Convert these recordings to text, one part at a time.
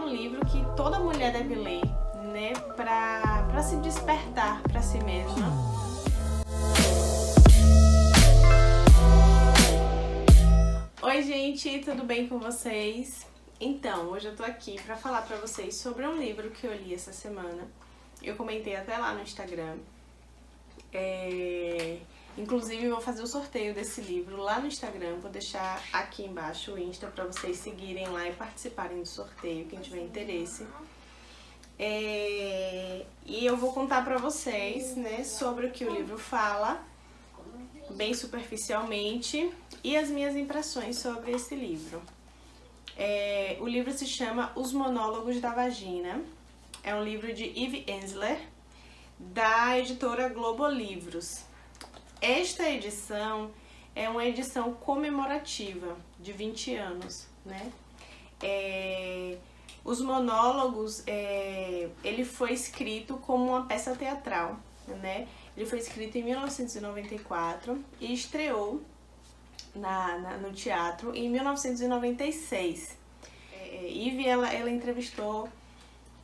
um livro que toda mulher deve ler, né, para se despertar para si mesma. Oi gente, tudo bem com vocês? Então, hoje eu tô aqui para falar para vocês sobre um livro que eu li essa semana. Eu comentei até lá no Instagram. Inclusive eu vou fazer o sorteio desse livro lá no Instagram. Vou deixar aqui embaixo o Insta para vocês seguirem lá e participarem do sorteio, quem tiver interesse. E eu vou contar para vocês, né, sobre o que o livro fala, bem superficialmente, e as minhas impressões sobre esse livro. O livro se chama Os Monólogos da Vagina. É um livro de Eve Ensler, da editora Globo Livros. Esta edição é uma edição comemorativa de 20 anos, né? Os monólogos, ele foi escrito como uma peça teatral, né? Ele foi escrito em 1994 e estreou no teatro em 1996. Eve, ela entrevistou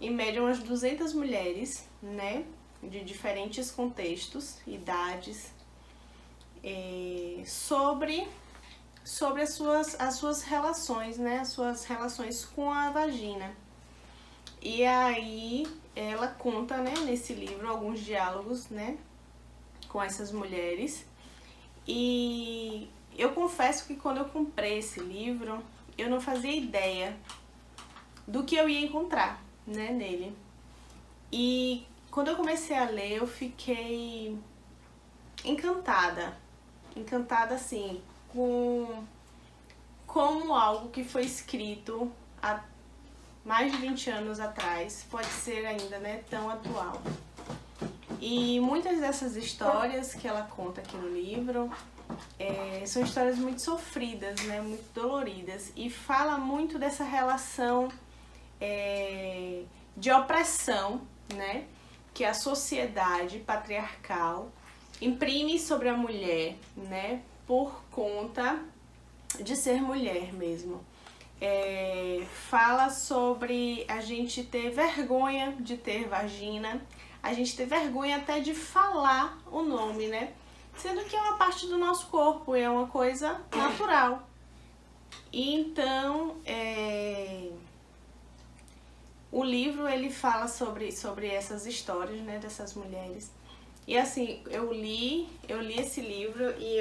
em média umas 200 mulheres, né? De diferentes contextos, idades, sobre as suas relações, né? As suas relações com a vagina. E aí ela conta, né, nesse livro alguns diálogos, né, com essas mulheres. E eu confesso que quando eu comprei esse livro, eu não fazia ideia do que eu ia encontrar, né, nele. E quando eu comecei a ler, eu fiquei encantada assim, com como algo que foi escrito há mais de 20 anos atrás pode ser ainda, né, tão atual. E muitas dessas histórias que ela conta aqui no livro são histórias muito sofridas, né, muito doloridas, e fala muito dessa relação de opressão, né, que a sociedade patriarcal imprime sobre a mulher, né, por conta de ser mulher mesmo. Fala sobre a gente ter vergonha de ter vagina, a gente ter vergonha até de falar o nome, né, sendo que é uma parte do nosso corpo, é uma coisa natural. E então, o livro ele fala sobre essas histórias, né, dessas mulheres. E assim, eu li esse livro e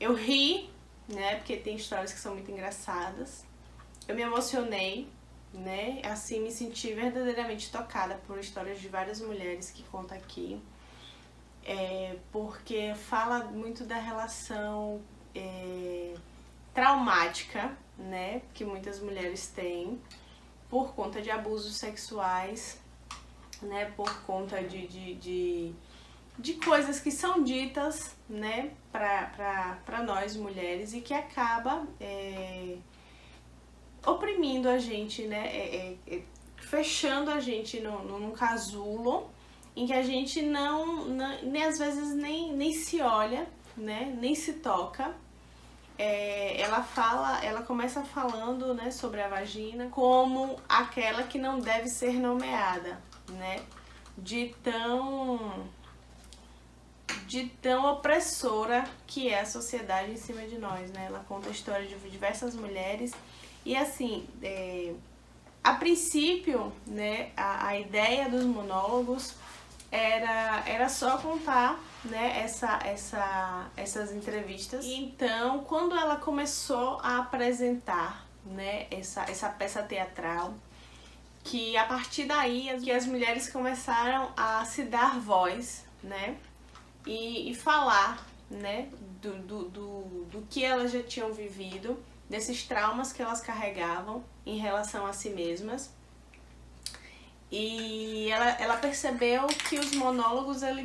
eu ri, né, porque tem histórias que são muito engraçadas. Eu me emocionei, né, assim, me senti verdadeiramente tocada por histórias de várias mulheres que conta aqui. Porque fala muito da relação traumática, né, que muitas mulheres têm por conta de abusos sexuais, né, por conta de coisas que são ditas, né, para nós mulheres, e que acaba oprimindo a gente, né, fechando a gente num casulo em que a gente nem às vezes nem se olha, né, nem se toca. Ela começa falando, né, sobre a vagina como aquela que não deve ser nomeada, né, de tão opressora que é a sociedade em cima de nós, né. Ela conta a história de diversas mulheres e assim, a princípio, né, a ideia dos monólogos era só contar, né, essas entrevistas. E então, quando ela começou a apresentar, né, essa peça teatral, que a partir daí que as mulheres começaram a se dar voz, né, e falar, né, do que elas já tinham vivido, desses traumas que elas carregavam em relação a si mesmas. E ela percebeu que os monólogos ele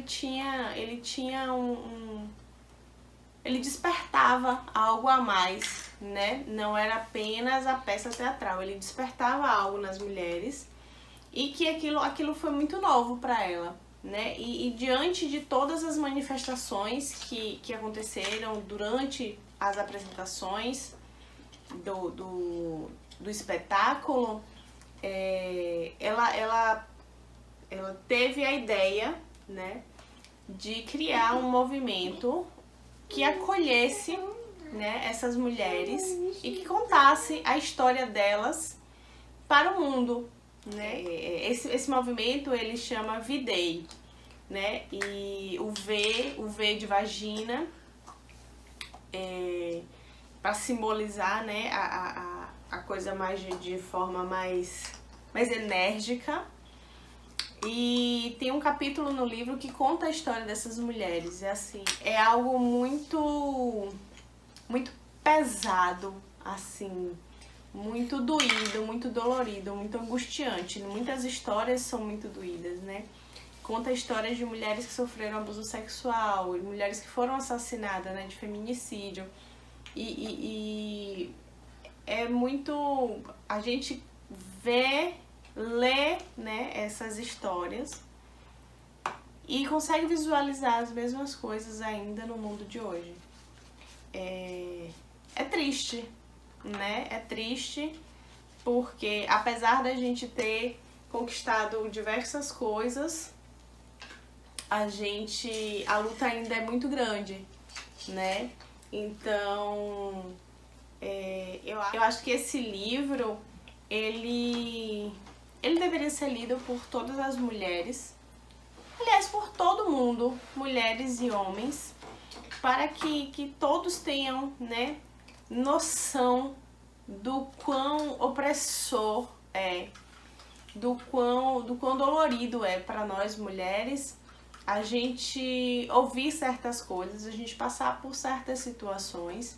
despertava algo a mais, né? Não era apenas a peça teatral, ele despertava algo nas mulheres, e que aquilo foi muito novo para ela, né? E diante de todas as manifestações que aconteceram durante as apresentações do espetáculo, ela teve a ideia, né, de criar um movimento que acolhesse, né, essas mulheres e que contasse a história delas para o mundo, né? Esse movimento ele chama V-Day, né? E o V de vagina, para simbolizar, né, a coisa mais de forma mais enérgica. E tem um capítulo no livro que conta a história dessas mulheres. É assim, é algo muito pesado, assim, muito doído, muito dolorido, muito angustiante. Muitas histórias são muito doídas, né? Conta histórias de mulheres que sofreram abuso sexual, mulheres que foram assassinadas, né, de feminicídio. E é muito... A gente lê, né, essas histórias e consegue visualizar as mesmas coisas ainda no mundo de hoje. É triste, né? É triste porque apesar da gente ter conquistado diversas coisas, a luta ainda é muito grande, né? Então, eu acho que esse livro, ele deveria ser lido por todas as mulheres, aliás, por todo mundo, mulheres e homens, para que todos tenham, né, noção do quão opressor é, do quão dolorido é para nós mulheres a gente ouvir certas coisas, a gente passar por certas situações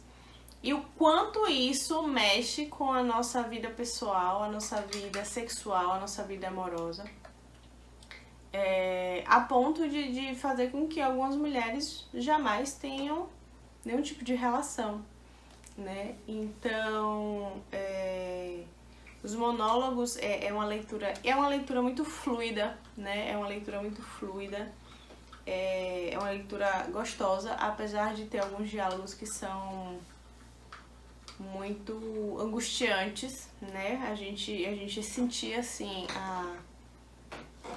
e o quanto isso mexe com a nossa vida pessoal, a nossa vida sexual, a nossa vida amorosa. A ponto de fazer com que algumas mulheres jamais tenham nenhum tipo de relação, né? Então, os monólogos é uma leitura muito fluida, né? É uma leitura muito fluida, é uma leitura gostosa, apesar de ter alguns diálogos que são muito angustiantes, né? A gente sentia assim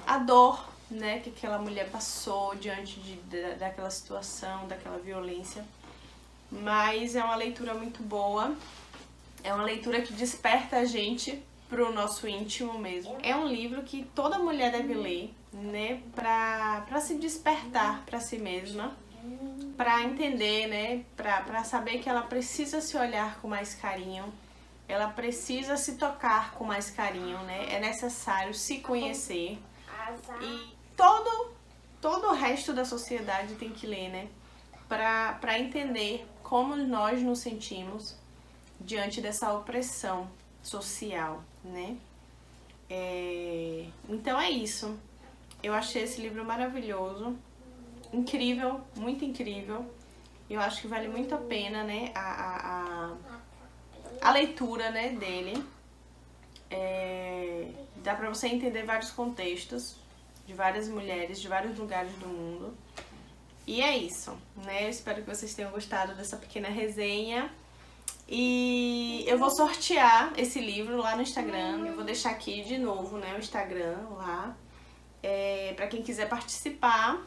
a dor, né, que aquela mulher passou diante daquela situação, daquela violência. Mas é uma leitura muito boa, é uma leitura que desperta a gente pro nosso íntimo mesmo. É um livro que toda mulher deve ler, né, pra se despertar pra si mesma, pra entender, né, pra saber que ela precisa se olhar com mais carinho, ela precisa se tocar com mais carinho, né, é necessário se conhecer. E todo o resto da sociedade tem que ler, né, pra entender como nós nos sentimos diante dessa opressão social, né? Então é isso. Eu achei esse livro maravilhoso, incrível, muito incrível. Eu acho que vale muito a pena, né, a leitura, né, dele. Dá pra você entender vários contextos de várias mulheres, de vários lugares do mundo. E é isso, né? Eu espero que vocês tenham gostado dessa pequena resenha. E eu vou sortear esse livro lá no Instagram. Eu vou deixar aqui de novo, né, o Instagram lá, pra quem quiser participar.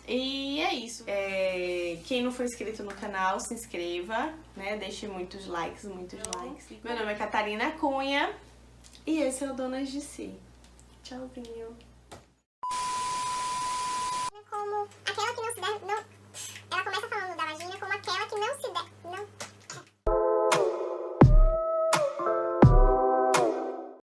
E é isso. Quem não for inscrito no canal, se inscreva, né? Deixe muitos likes, Meu nome é Catarina Cunha e esse é o Donas de Si. Tchauzinho.